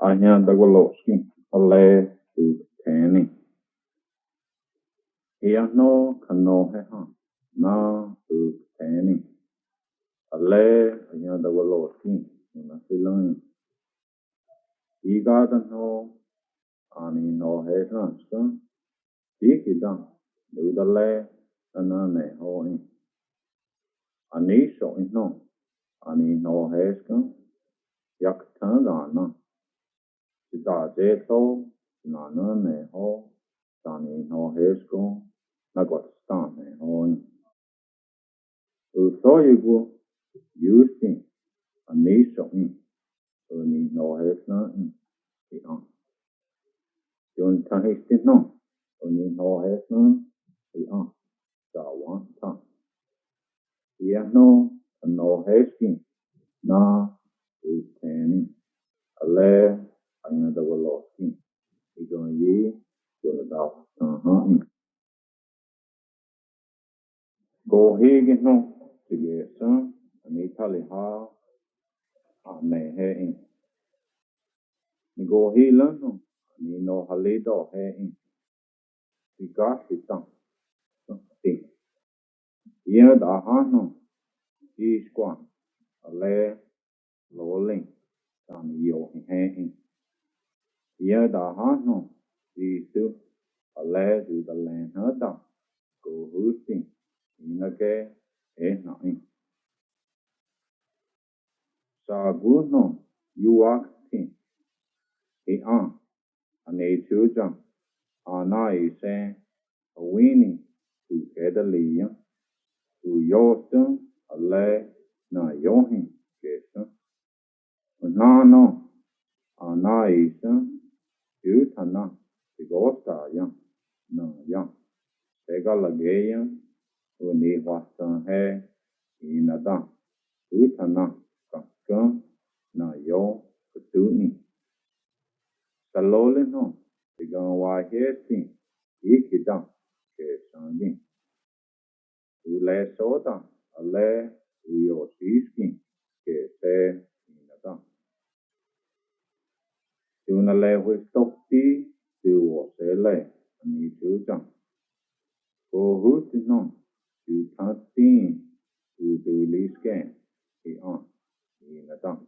Anya dagwaloski, ale tani. Iano kano heha, na tani. Ale anya dagwaloski, na silani. Igadano, ani no heha, Dikidang, Dudale, Anane, Hoi. Anisho in no, Ani no heskan, Yaktangana. Sita jeto, Nanane ho, Tani no hesko, Nagwatstane hoi. Usoyigu, Yusin, Anisho in, Uni no hesna in, Ian. Yun tahistin no, Uni no hesna, Ian. Sawan ta. Iano, no heskin, na, utani. Ale, anya dagwaloski. Igon ye, Yoladaw, Go hegen no, Sige san, Anitali ha, Ane he in. Go helan no, Ani no halido he in. Sigasitan, Ting. Iad ahano, Iskwan, Ale, Loling, Tani yo he in. Iad ahano, Isu, Ale, Dudalan hada, Go husting, Inage, na in. Sa guno, Yuak ting. Ian, Ane chujang, Ana isen, Awini, Tu kedaliya, Tu yostung, Ale, Na yohin, Kesan. Nano, Ana isen, Utana, Tigosta yang, Na yang. Segalagayan, Uni wastan he, Inadan. Utana, Kakkan, Na yo, Kutuni. Salolin no, Tigan wahesi, Ikidan, Kesangin. Ule soda, Ale, Uyo siskin, Kese, Inadan. Tunale wistokti, Tu wasele, Ani chujang. Go hutin no, Tu tantin, Tu dulisken, Ian, Inadan.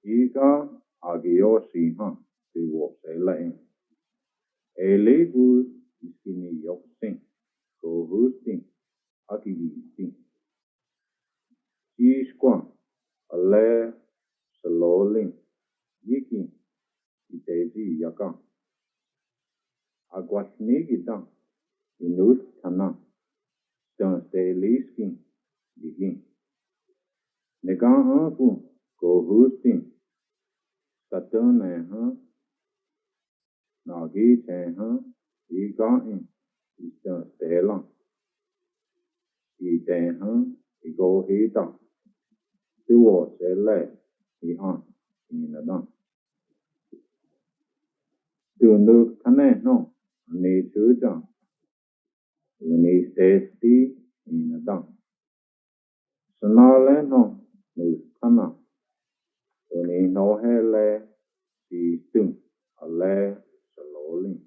Iga, Agiosi han, Tu wasele. Eligu, Iskini yoksin, Go hutin, Agigisin. Iskwan, Ale, Salolin, Yiki, Itezi yakan. Agwasnigidan, Inus tanan, Stansteliskin, Yigin. Negan anku, Go hustin, Satunan han, Nagi ten han, Igain, Istanstelan. Iten han, Igo hidan. Tuo sele, Ian, Inadan. Tunuk tanen no, Ani chujang, Uni stesti, Inadan. Sanale no, Nukana. Uni no hele, Istung, Ale, Salolin.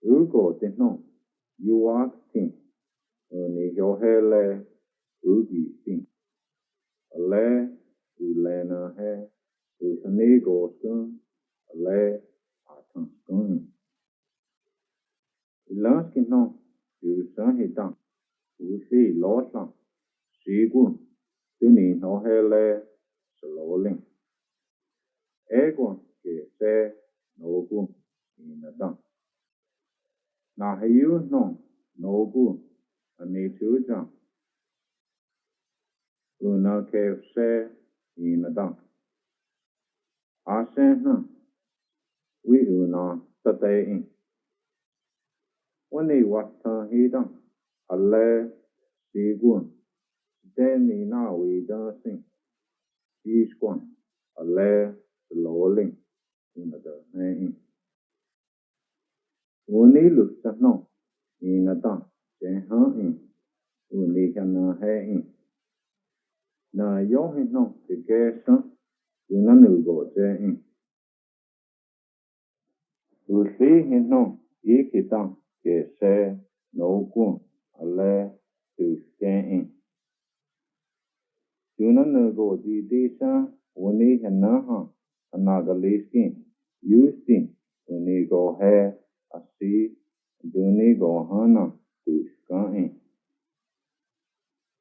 Ugo tino, Yuak ting, Uni yohele, Ugi ting. Ale, Ulena he, Usanigo skun, Ale, Atan skun. Ilanskin no, Usan hitan, Usi losan, Sigun, Tuni no hele, Salolin. Egon, Kese, Nogun, Inadan. Nahiyu no, Nogun, Ani chujang. Una kefse, Inadan. Asen na, Wi una, Tatein. Wani watan hidan, Ale, Sigun. Deni na wi dancing. Iskwan, Ale, Salolin. Inadan, Hein. Uni lukta no, Inadan, Jenhan in. Uni hana hein. Na yohin no, kế sân yu nó nữ gỗ chế in yu sĩ hình nông ý kỳ tăng kế xe nấu cuốn à lê từ kê in yu nó nữ gỗ gì đi sân yu ní hình nơ hả anh à gà lý skin yu sĩ yu ní gỗ hè à sĩ yu ní gỗ hả nà từ kê in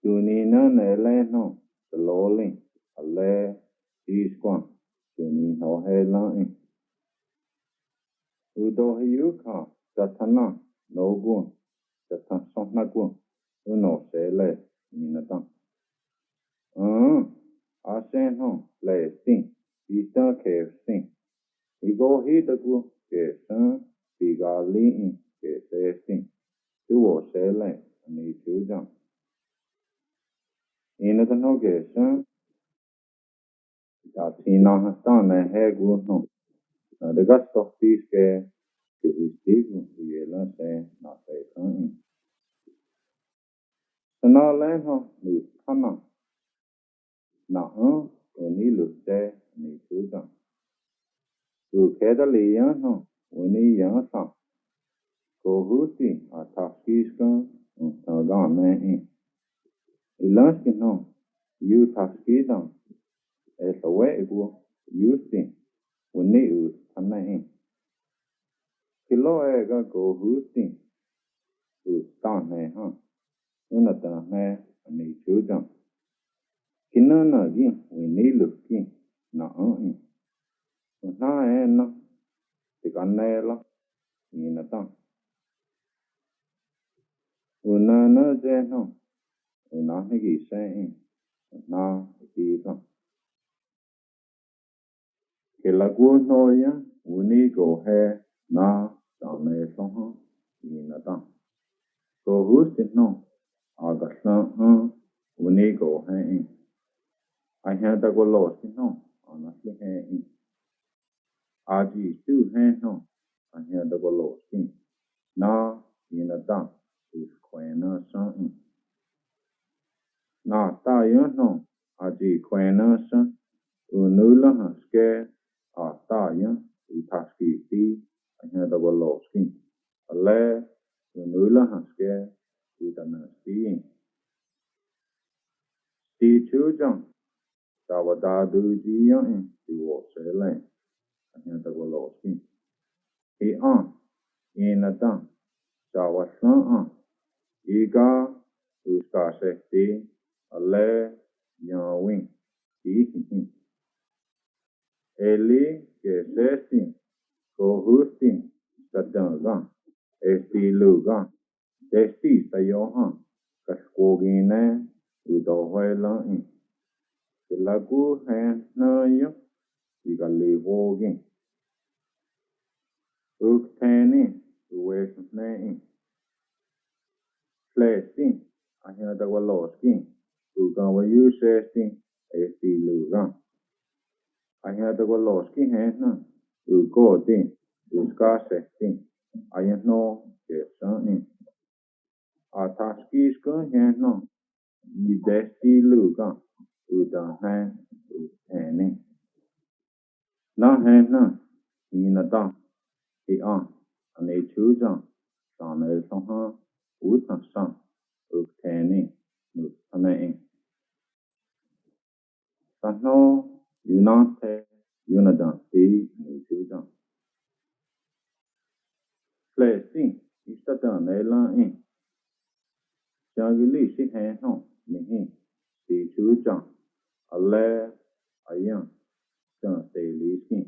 yu ní nơ nè lê nông từ lô linh à lê đi squan yu ní hò hè lăng in Udo hiu ka tatana no gun tatan sona gun uno se le ina tan asen ho le sin ita ke sin igo hi da gu ke san tiga li in ke se sin tu wo se le ni chu jang ina tan ho ke san ta tina ta ne he gu no de gas to ke que ustigo y el hace na fe kan sana len ho ni kana na ni lu te ni tu da tu ke da li yan ho ni yan sa ko hu ti a ta skis kan ta ga me ilas ke no you ta ski da e so we ego you ti ni u kana kilo e ga ko hu ti tu ta ne ha una ta ne ni chu da kina na gi we ni lu ki na na e na ti kan ne la ni na ta una na je no una ni gi se na ki ta ke la gu no ya uni go he na ta ne so ha ni na ta ko hu si no a ga sa uni go he I had the loss, no, honestly, Aji still hand no, I had the loss. Na, in a dump, is quena son. Na, ta no, Aji quena son, unula scare, a ta utaski tea, I had the loss. A lay, unula scare, utana skiing. See two jump. Tawada du ji yang ti wo se le anya ta go lo si e ina ta tawa san e ga u ska se ti ale ya win ti eli ke se ti ko hu ti ta ta ga e ti lu ga e ti ta yo ka ko gi ne u do hoi la la gu han na yo ti ga le wo gi ᎠᎴᎪ ᎠᎴᎪƝ Flesi ahia da waloski uga wa yusesti esti luga ahia da waloski hena ugoti uskasesti ayano kesani ataski sko hena yidesti luga udahan uteni na hena inata ane chuja sana soha utasa ukteni nutane sano yunate yunadan ti ane chuja flesi istata nela jagili si heno nihi ti chuja ale ayan ta te lisi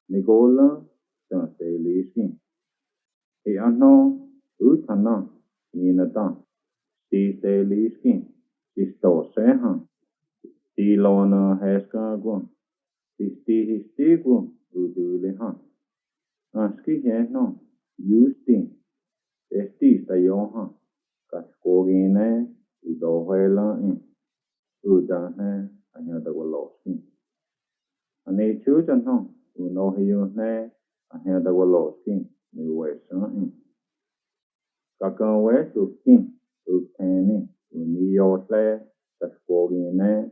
Nicola ta te lisi e ano utana inata ti te lisi ti sto seha ti lona heska gun ti gu udule aski heno yusti esti stayoha kaskogine udohela udane anya da walosi ane chujan uno hiyo ne anya da walosi ni wesan kakan we sukin ukeni uniyo le kaskogine